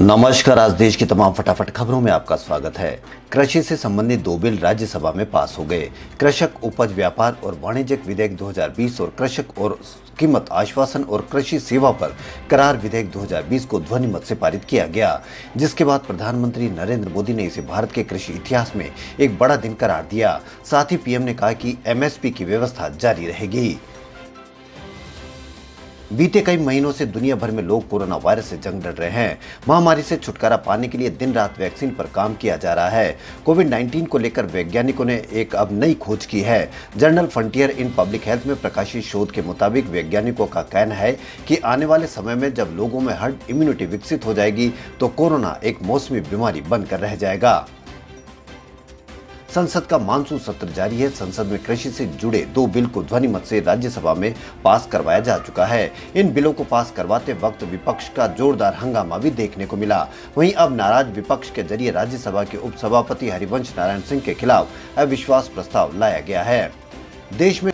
नमस्कार। आज देश की तमाम फटाफट खबरों में आपका स्वागत है। कृषि से संबंधित दो बिल राज्यसभा में पास हो गए। कृषक उपज व्यापार और वाणिज्यिक विधेयक 2020 और कृषक और कीमत आश्वासन और कृषि सेवा पर करार विधेयक 2020 को ध्वनिमत से पारित किया गया, जिसके बाद प्रधानमंत्री नरेंद्र मोदी ने इसे भारत के कृषि इतिहास में एक बड़ा दिन करार दिया। साथ ही पीएम ने कहा कि एमएसपी की व्यवस्था जारी रहेगी। बीते कई महीनों से दुनिया भर में लोग कोरोना वायरस से जंग लड़ रहे हैं। महामारी से छुटकारा पाने के लिए दिन रात वैक्सीन पर काम किया जा रहा है। कोविड-19 को लेकर वैज्ञानिकों ने एक अब नई खोज की है। Journal frontier in public health में प्रकाशित शोध के मुताबिक वैज्ञानिकों का कहना है कि आने वाले समय में जब लोगों में हर्ड इम्यूनिटी विकसित हो जाएगी तो कोरोना एक मौसमी बीमारी बनकर रह जाएगा। संसद का मानसून सत्र जारी है। संसद में कृषि से जुड़े दो बिल को ध्वनिमत से राज्यसभा में पास करवाया जा चुका है। इन बिलों को पास करवाते वक्त विपक्ष का जोरदार हंगामा भी देखने को मिला। वहीं अब नाराज विपक्ष के जरिए राज्यसभा के उपसभापति हरिवंश नारायण सिंह के खिलाफ अविश्वास प्रस्ताव लाया गया है। देश में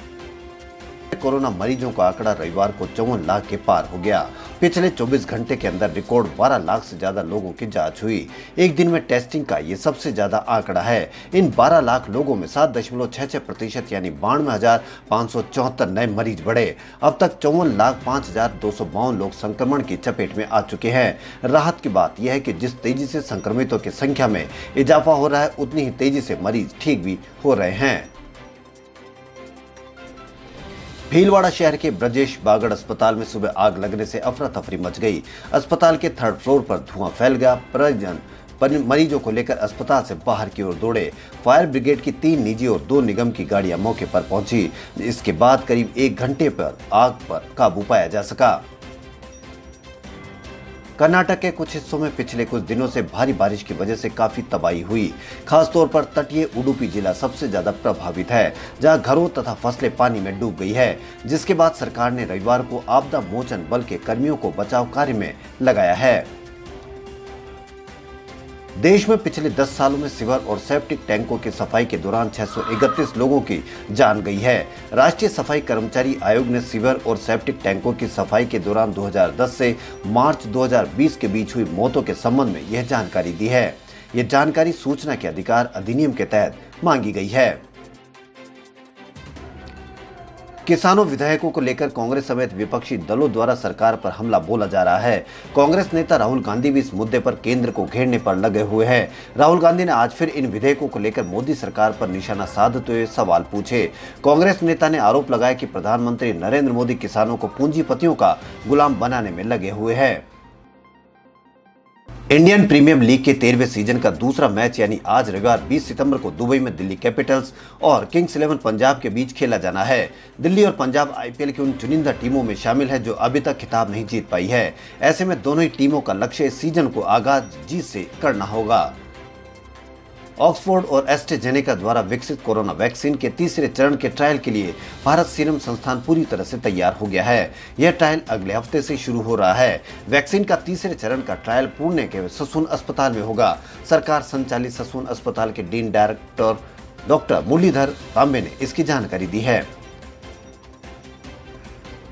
कोरोना मरीजों का आंकड़ा रविवार को 54 लाख के पार हो गया। पिछले 24 घंटे के अंदर रिकॉर्ड 12 लाख से ज्यादा लोगों की जांच हुई। एक दिन में टेस्टिंग का ये सबसे ज्यादा आंकड़ा है। इन 12 लाख लोगों में 7.66% यानी 92,574 नए मरीज बढ़े। अब तक 54,05,252 लोग संक्रमण की चपेट में आ चुके हैं। राहत की बात यह है कि जिस तेजी से संक्रमितों की संख्या में इजाफा हो रहा है, उतनी ही तेजी से मरीज ठीक भी हो रहे हैं। भीलवाड़ा शहर के ब्रजेश बागड़ अस्पताल में सुबह आग लगने से अफरा तफरी मच गई। अस्पताल के 3rd फ्लोर पर धुआं फैल गया। परिजन मरीजों को लेकर अस्पताल से बाहर की ओर दौड़े। फायर ब्रिगेड की 3 निजी और 2 निगम की गाड़ियां मौके पर पहुंची। इसके बाद करीब 1 घंटे पर आग पर काबू पाया जा सका। कर्नाटक के कुछ हिस्सों में पिछले कुछ दिनों से भारी बारिश की वजह से काफी तबाही हुई। खासतौर पर तटीय उडुपी जिला सबसे ज्यादा प्रभावित है, जहां घरों तथा फसलें पानी में डूब गई है, जिसके बाद सरकार ने रविवार को आपदा मोचन बल के कर्मियों को बचाव कार्य में लगाया है। देश में पिछले 10 सालों में सीवर और सेप्टिक टैंकों की सफाई के दौरान 631 लोगों की जान गई है। राष्ट्रीय सफाई कर्मचारी आयोग ने सीवर और सेप्टिक टैंकों की सफाई के दौरान 2010 से मार्च 2020 के बीच हुई मौतों के संबंध में यह जानकारी दी है। यह जानकारी सूचना के अधिकार अधिनियम के तहत मांगी गई है। किसानों विधेयकों को लेकर कांग्रेस समेत विपक्षी दलों द्वारा सरकार पर हमला बोला जा रहा है। कांग्रेस नेता राहुल गांधी भी इस मुद्दे पर केंद्र को घेरने पर लगे हुए हैं। राहुल गांधी ने आज फिर इन विधेयकों को लेकर मोदी सरकार पर निशाना साधते हुए सवाल पूछे। कांग्रेस नेता ने आरोप लगाया कि प्रधानमंत्री नरेंद्र मोदी किसानों को पूंजीपतियों का गुलाम बनाने में लगे हुए हैं। इंडियन प्रीमियर लीग के 13वें सीजन का दूसरा मैच यानी आज रविवार 20 सितंबर को दुबई में दिल्ली कैपिटल्स और किंग्स 11 पंजाब के बीच खेला जाना है। दिल्ली और पंजाब आईपीएल की उन चुनिंदा टीमों में शामिल है जो अभी तक खिताब नहीं जीत पाई है। ऐसे में दोनों ही टीमों का लक्ष्य इस सीजन को आगाज जीत से करना होगा। ऑक्सफोर्ड और एस्ट्राजेनेका द्वारा विकसित कोरोना वैक्सीन के तीसरे चरण के ट्रायल के लिए भारत सीरम संस्थान पूरी तरह से तैयार हो गया है। यह ट्रायल अगले हफ्ते से शुरू हो रहा है। वैक्सीन का तीसरे चरण का ट्रायल पुणे के ससून अस्पताल में होगा। सरकार संचालित ससून अस्पताल के डीन डायरेक्टर डॉक्टर मुरलीधर तांबे ने इसकी जानकारी दी है।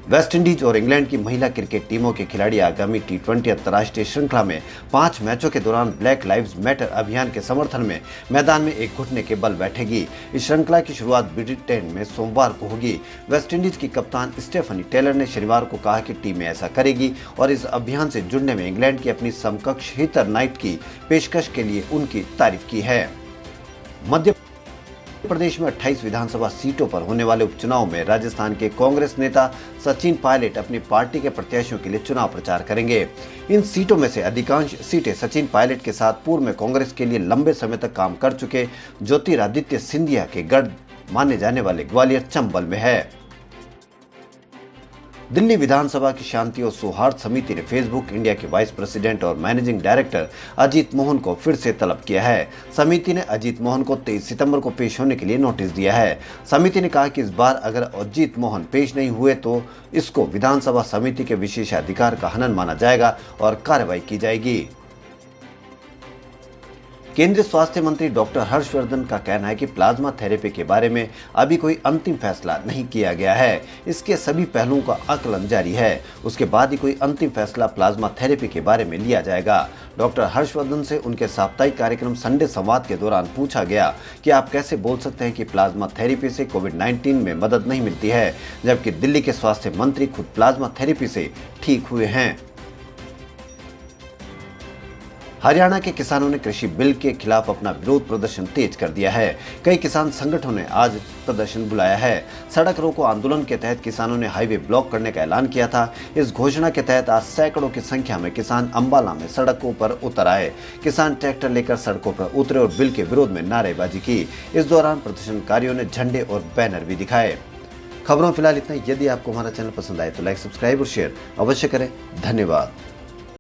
वेस्टइंडीज और इंग्लैंड की महिला क्रिकेट टीमों के खिलाड़ी आगामी T20 अंतर्राष्ट्रीय श्रृंखला में 5 मैचों के दौरान ब्लैक लाइव्स मैटर अभियान के समर्थन में मैदान में एक घुटने के बल बैठेगी। इस श्रृंखला की शुरुआत ब्रिटेन में सोमवार को होगी। वेस्टइंडीज की कप्तान स्टेफनी टेलर ने शनिवार को कहा कि टीम ऐसा करेगी और इस अभियान से जुड़ने में इंग्लैंड की अपनी समकक्ष हीथर नाइट की पेशकश के लिए उनकी तारीफ की है। मध्य प्रदेश में 28 विधानसभा सीटों पर होने वाले उपचुनाव में राजस्थान के कांग्रेस नेता सचिन पायलट अपनी पार्टी के प्रत्याशियों के लिए चुनाव प्रचार करेंगे। इन सीटों में से अधिकांश सीटें सचिन पायलट के साथ पूर्व में कांग्रेस के लिए लंबे समय तक काम कर चुके ज्योतिरादित्य सिंधिया के गढ़ माने जाने वाले ग्वालियर चंबल में है। दिल्ली विधानसभा की शांति और सौहार्द समिति ने फेसबुक इंडिया के वाइस प्रेसिडेंट और मैनेजिंग डायरेक्टर अजीत मोहन को फिर से तलब किया है। समिति ने अजीत मोहन को 23 सितंबर को पेश होने के लिए नोटिस दिया है। समिति ने कहा कि इस बार अगर अजीत मोहन पेश नहीं हुए तो इसको विधानसभा समिति के विशेषाधिकार का हनन माना जाएगा और कार्रवाई की जाएगी। केंद्रीय स्वास्थ्य मंत्री डॉक्टर हर्षवर्धन का कहना है कि प्लाज्मा थेरेपी के बारे में अभी कोई अंतिम फैसला नहीं किया गया है। इसके सभी पहलुओं का आकलन जारी है। उसके बाद ही कोई अंतिम फैसला प्लाज्मा थेरेपी के बारे में लिया जाएगा। डॉक्टर हर्षवर्धन से उनके साप्ताहिक कार्यक्रम संडे संवाद के दौरान पूछा गया कि आप कैसे बोल सकते हैं कि प्लाज्मा थेरेपी से कोविड-19 में मदद नहीं मिलती है, जबकि दिल्ली के स्वास्थ्य मंत्री खुद प्लाज्मा थेरेपी से ठीक हुए हैं। हरियाणा के किसानों ने कृषि बिल के खिलाफ अपना विरोध प्रदर्शन तेज कर दिया है। कई किसान संगठनों ने आज प्रदर्शन बुलाया है। सड़क रोको आंदोलन के तहत किसानों ने हाईवे ब्लॉक करने का ऐलान किया था। इस घोषणा के तहत आज सैकड़ों की संख्या में किसान अंबाला में सड़कों पर उतर आए। किसान ट्रैक्टर लेकर सड़कों पर उतरे और बिल के विरोध में नारेबाजी की। इस दौरान प्रदर्शनकारियों ने झंडे और बैनर भी दिखाए। खबरों फिलहाल इतना ही। यदि आपको हमारा चैनल पसंद आए तो लाइक, सब्सक्राइब और शेयर अवश्य करें। धन्यवाद।